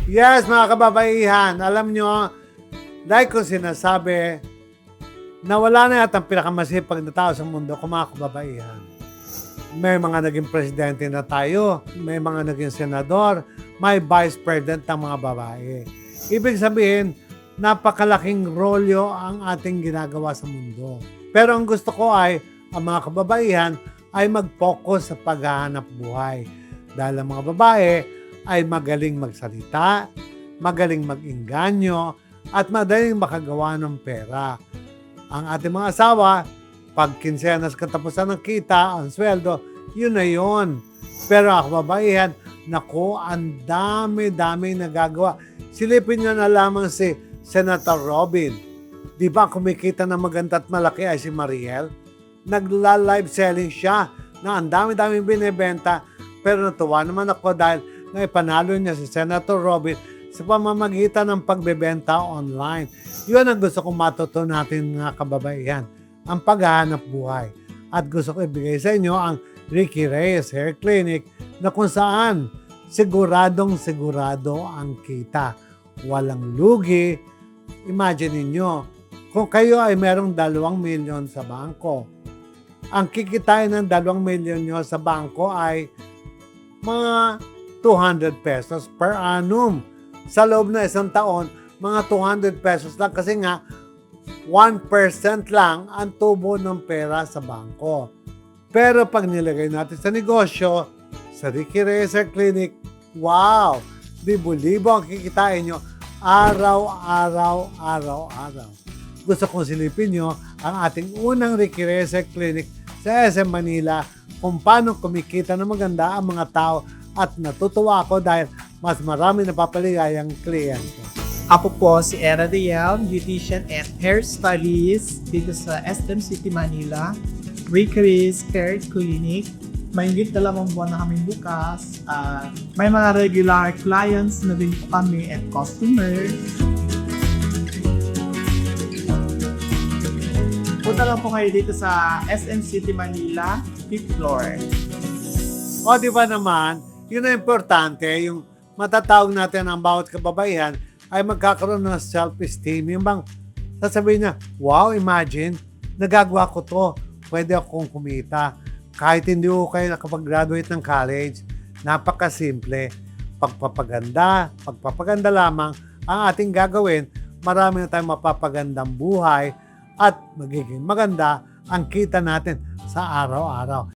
Yes, mga kababaihan, alam nyo, like ko sinasabi, na wala na yata ang pinakamasipag na tao sa mundo kung mga kababaihan. May mga naging presidente na tayo, may mga naging senador, may vice president ng mga babae. Ibig sabihin, napakalaking rolyo ang ating ginagawa sa mundo. Pero ang gusto ko ay, ang mga kababaihan ay mag-focus sa paghahanap buhay. Dahil ang mga babae ay magaling magsalita, magaling mag-inganyo, at madaling makagawa ng pera. Ang ating mga asawa, pag kinsenas katapusan ng kita, ang sweldo, yun na yun. Pero ako babaihan, naku, ang dami-dami nagagawa. Silipin nyo na lamang si Senator Robin. Di ba kumikita na maganda at malaki ay si Mariel? Nagla-live selling siya na ang dami-dami binibenta. Pero natuwa naman ako dahil naipanalo niya si Senator Robin sa pamamagitan ng pagbebenta online. Yun ang gusto kong matutunan natin mga kababaihan, ang paghahanap buhay. At gusto ko ibigay sa inyo ang Ricky Reyes Hair Clinic na kung saan siguradong sigurado ang kita. Walang lugi. Imagine niyo kung kayo ay merong 2 milyon sa bangko. Ang kikitain ng 2 milyon nyo sa bangko ay mga 200 pesos per annum. Sa loob na isang taon, mga 200 pesos lang kasi nga 1% lang ang tubo ng pera sa bangko. Pero pag nilagay natin sa negosyo, sa Ricky Reyes Hair Clinic, wow! Libo-libo ang kikitain nyo araw-araw. Gusto kong silipin nyo ang ating unang Ricky Reyes Hair Clinic sa SM Manila kung paano kumikita ng maganda ang mga tao at natutuwa ako dahil mas marami napapaligayang kliyente. Ako po si Era Riel, beautician and hairstylist dito sa SM City, Manila. Ricky Reyes Hair Clinic. May higit 2 buwan na kami bukas. May mga regular clients na din po kami and customers. Punta lang po kayo dito sa SM City, Manila, 5th floor. O di ba naman, yun ang importante, yung matatawag natin ang bawat kababaihan ay magkakaroon ng self-esteem. Yung bang sasabihin niya, wow, imagine, nagagawa ko to, pwede akong kumita. Kahit hindi ko kayo nakapag-graduate ng college, napakasimple. Pagpapaganda lamang ang ating gagawin, marami na tayong mapapagandang buhay at magiging maganda ang kita natin sa araw-araw.